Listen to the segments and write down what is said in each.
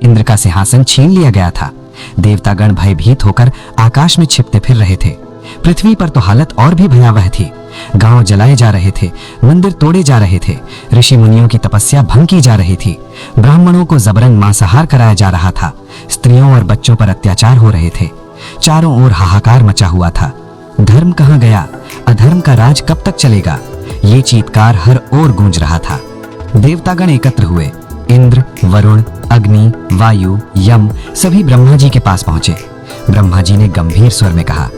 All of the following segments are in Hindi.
इंद्र का सिंहासन छीन लिया गया था। देवतागण भयभीत होकर आकाश में छिपते फिर रहे थे। पृथ्वी पर तो हालत और भी भयावह थी। गांव जलाए जा रहे थे, मंदिर तोड़े जा रहे थे, ऋषि मुनियों की तपस्या भंग की जा रही थी, ब्राह्मणों को जबरन मांसाहार कराया जा रहा था, स्त्रियों और बच्चों पर अत्याचार हो रहे थे। चारों ओर हाहाकार मचा हुआ था। धर्म कहाँ गया? अधर्म का राज कब तक चलेगा? ये चीत्कार हर ओर गूंज रहा था। देवतागण एकत्र हुए। इंद्र, वरुण, अग्नि, वायु, यम सभी ब्रह्मा जी के पास पहुंचे। ब्रह्मा जी ने गंभीर स्वर में कहा,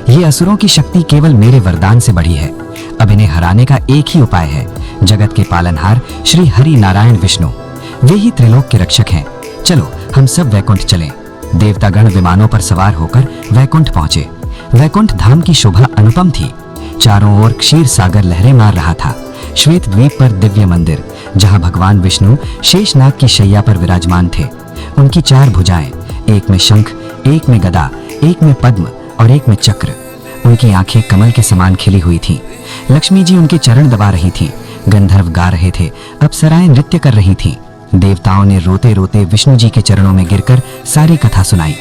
ये असुरों की शक्ति केवल मेरे वरदान से बढ़ी है। अब इन्हें हराने का एक ही उपाय है, जगत के पालनहार श्री हरि नारायण विष्णु, वे ही त्रिलोक के रक्षक हैं। चलो हम सब वैकुंठ चलें। देवतागण विमानों पर सवार होकर वैकुंठ पहुंचे। वैकुंठ धाम की शोभा अनुपम थी। चारों ओर क्षीर सागर लहरें मार रहा था। श्वेत द्वीप पर दिव्य मंदिर, जहां भगवान विष्णु शेषनाग की शैया पर विराजमान थे। उनकी 4 भुजाएं, एक में शंख, एक में गदा, एक में पद्म और एक में चक्र। उनकी आंखें कमल के समान खिली हुई थीं। लक्ष्मी जी उनके चरण दबा रही थीं। गंधर्व गा रहे थे, अप्सराएं नृत्य कर रही थीं। देवताओं ने रोते रोते विष्णु जी के चरणों में गिरकर सारी कथा सुनाई।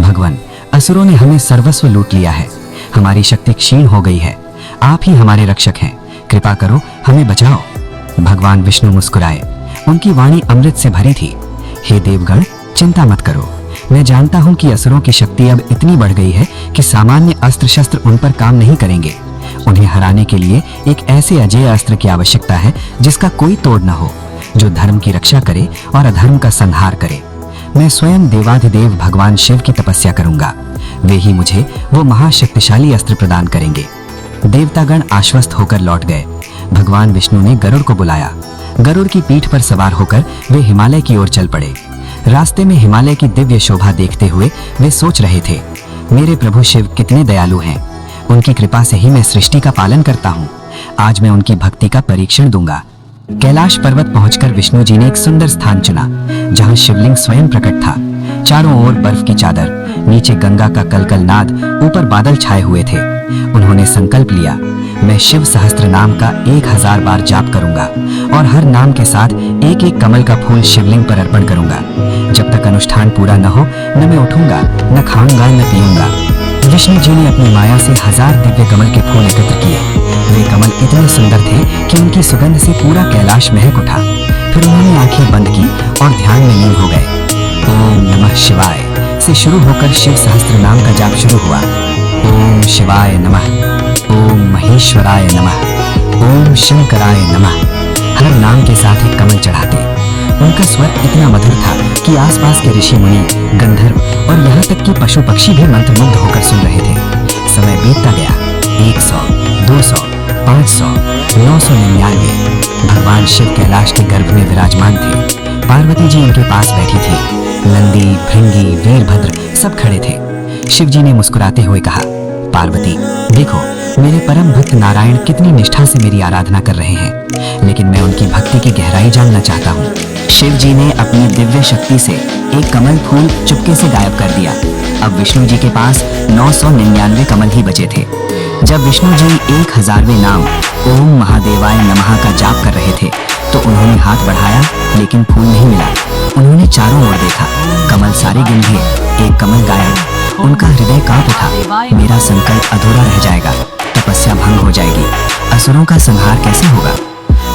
भगवान, असुरों ने हमें सर्वस्व लूट लिया है। हमारी शक्ति क्षीण हो गई है। आप ही हमारे रक्षक हैं। कृपा करो, हमें बचाओ। भगवान विष्णु मुस्कुराए। उनकी वाणी अमृत से भरी थी। हे देवगण, चिंता मत करो। मैं जानता हूं कि असुरों की शक्ति अब इतनी बढ़ गई है कि सामान्य अस्त्र शस्त्र उन पर काम नहीं करेंगे। उन्हें हराने के लिए एक ऐसे अजेय अस्त्र की आवश्यकता है जिसका कोई तोड़ न हो, जो धर्म की रक्षा करे और अधर्म का संहार करे। मैं स्वयं देवाधिदेव भगवान शिव की तपस्या करूंगा। वे ही मुझे वो महाशक्तिशाली अस्त्र प्रदान करेंगे। देवतागण आश्वस्त होकर लौट गए। भगवान विष्णु ने गरुड़ को बुलाया। गरुड़ की पीठ पर सवार होकर वे हिमालय की ओर चल पड़े। रास्ते में हिमालय की दिव्य शोभा देखते हुए वे सोच रहे थे, मेरे प्रभु शिव कितने दयालु हैं। उनकी कृपा से ही मैं सृष्टि का पालन करता हूँ। आज मैं उनकी भक्ति का परीक्षण दूंगा। कैलाश पर्वत पहुंचकर विष्णु जी ने एक सुंदर स्थान चुना, जहां शिवलिंग स्वयं प्रकट था। चारों ओर बर्फ की चादर, नीचे गंगा का कलकल नाद, ऊपर बादल छाए हुए थे। उन्होंने संकल्प लिया, मैं शिव सहस्त्र नाम का 1000 बार जाप करूंगा और हर नाम के साथ एक एक कमल का फूल शिवलिंग पर अर्पण करूंगा। जब तक अनुष्ठान पूरा न हो, न मैं उठूंगा, न खाऊंगा, न पीऊंगा। विष्णु जी ने अपनी माया से 1000 दिव्य कमल के फूल एकत्र किए। वे कमल इतने सुंदर थे कि उनकी सुगंध से पूरा कैलाश महक उठा। फिर उन्होंने आंखें बंद की और ध्यान में लीन हो गए। ओम नमः शिवाय से शुरू होकर शिव सहस्त्र नाम का जाप शुरू हुआ। ओम शिवाय नमः, ओम महेश्वराय नमः, ओम शंकराय नमः। हर नाम के साथ एक कमल चढ़ाते। उनका स्वर इतना मधुर था कि आसपास के ऋषि मुनि, गंधर्व और यहाँ तक कि पशु पक्षी भी मंत्रमुग्ध होकर सुन रहे थे। समय बीतता गया। 100, 200, 500, 999। भगवान शिव कैलाश के गर्भ में विराजमान थे। पार्वती जी उनके पास बैठी थी। नंदी, भृंगी, वीरभद्र सब खड़े थे। शिव जी ने मुस्कुराते हुए कहा, पार्वती देखो, मेरे परम भक्त नारायण कितनी निष्ठा से मेरी आराधना कर रहे हैं, लेकिन मैं उनकी भक्ति की गहराई जानना चाहता हूँ। शिव जी ने अपनी दिव्य शक्ति से एक कमल फूल चुपके से गायब कर दिया। अब विष्णु जी के पास 999 कमल ही बचे थे। जब विष्णु जी 1000वें नाम ओम महादेवाय नमः का जाप कर रहे थे, तो उन्होंने हाथ बढ़ाया, लेकिन फूल नहीं मिला। उन्होंने चारों ओर देखा, कमल सारे गिन लिए, एक कमल गायब। उनका हृदय कांप उठा। मेरा संकल्प अधूरा रह जाएगा, तपस्या भंग हो जाएगी, असुरों का संहार कैसे होगा?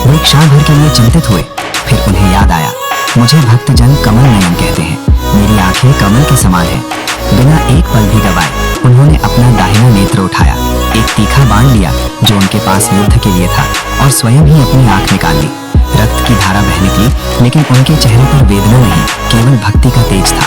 वे क्षण भर के लिए चिंतित हुए। फिर उन्हें याद आया, मुझे भक्तजन कमल नयन कहते हैं, मेरी आंखें कमल के समान हैं। बिना एक पल भी गवाए उन्होंने अपना दाहिना नेत्र उठाया, एक तीखा बाण लिया जो उनके पास युद्ध के लिए था, और स्वयं ही अपनी आंख निकाल ली। रक्त की धारा बह निकली, लेकिन उनके चेहरे पर वेदना नहीं, केवल भक्ति का तेज था।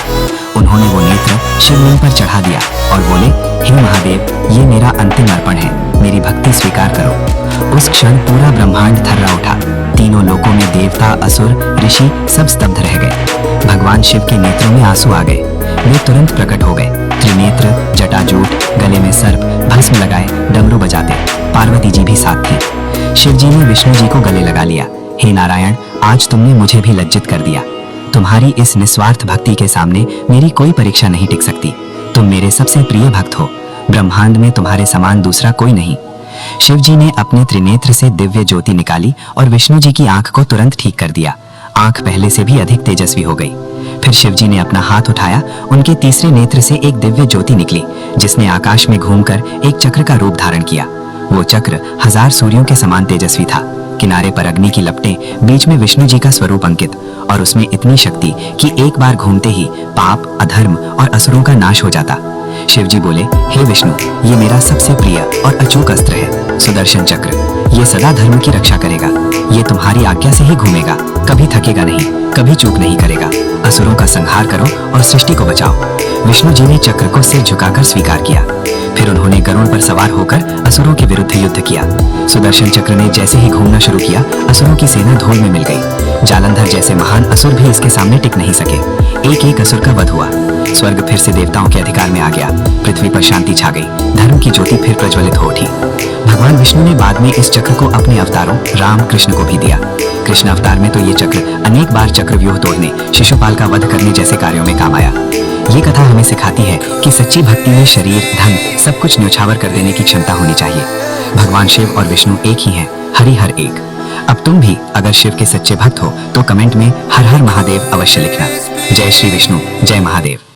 उन्होंने वो नेत्र शिवलिंग पर चढ़ा दिया और बोले, हे महादेव, ये मेरा अंतिम अर्पण है, मेरी भक्ति स्वीकार करो। उस क्षण पूरा ब्रह्मांड थर्रा उठा। तीनों लोकों में देवता, असुर, ऋषि सब स्तब्ध रह गए। भगवान शिव के नेत्रों में आंसू आ गए। वे तुरंत प्रकट हो गए। त्रिनेत्र, जटाजूट, गले में सर्प, भस्म लगाए, डमरू बजाते। पार्वती जी भी साथ थी। शिव जी ने विष्णु जी को गले लगा लिया। हे नारायण, आज तुमने मुझे भी लज्जित कर दिया। तुम्हारी इस निस्वार्थ भक्ति के सामने मेरी कोई परीक्षा नहीं टिक सकती। तुम मेरे सबसे प्रिय भक्त हो। ब्रह्मांड में तुम्हारे समान दूसरा कोई नहीं। शिव जी ने अपने त्रिनेत्र से दिव्य ज्योति निकाली और विष्णु जी की आंख को तुरंत ठीक कर दिया। आंख पहले से भी अधिक तेजस्वी हो गई। फिर शिवजी ने अपना हाथ उठाया, उनके तीसरे नेत्र से एक दिव्य ज्योति निकली, जिसने आकाश में घूमकर एक चक्र का रूप धारण किया। वो चक्र 1000 सूर्यों के समान तेजस्वी था। किनारे पर अग्नि की लपटें, बीच में विष्णु जी का स्वरूप अंकित, और उसमें इतनी शक्ति कि एक बार घूमते ही पाप, अधर्म और असुरों का नाश हो जाता। शिवजी बोले, हे विष्णु, ये मेरा सबसे प्रिय और अचूक अस्त्र है, सुदर्शन चक्र। ये सदा धर्म की रक्षा करेगा। ये तुम्हारी आज्ञा से ही घूमेगा, कभी थकेगा नहीं, कभी चूक नहीं करेगा। असुरों का संहार करो और सृष्टि को बचाओ। विष्णु जी ने चक्र को सिर झुकाकर स्वीकार किया। फिर उन्होंने गरुड़ पर सवार होकर असुरों के विरुद्ध युद्ध किया। सुदर्शन चक्र ने जैसे ही घूमना शुरू किया, असुरों की सेना धूल में मिल गई। जालंधर जैसे महान असुर भी इसके सामने टिक नहीं सके। एक एक असुर का वध हुआ। स्वर्ग फिर से देवताओं के अधिकार में आ गया। पृथ्वी पर शांति छा गई। धर्म की ज्योति फिर प्रज्वलित हो उठी। भगवान विष्णु ने बाद में इस चक्र को अपने अवतारों राम, कृष्ण को भी दिया। कृष्ण अवतार में तो ये चक्र अनेक बार चक्रव्यूह तोड़ने, शिशुपाल का वध करने जैसे कार्यों में काम आया। ये कथा हमें सिखाती है कि सच्ची भक्ति में शरीर, धन सब कुछ न्यौछावर कर देने की क्षमता होनी चाहिए। भगवान शिव और विष्णु एक ही हैं, हरि हर एक। अब तुम भी अगर शिव के सच्चे भक्त हो तो कमेंट में हर हर महादेव अवश्य लिखना। जय श्री विष्णु, जय महादेव।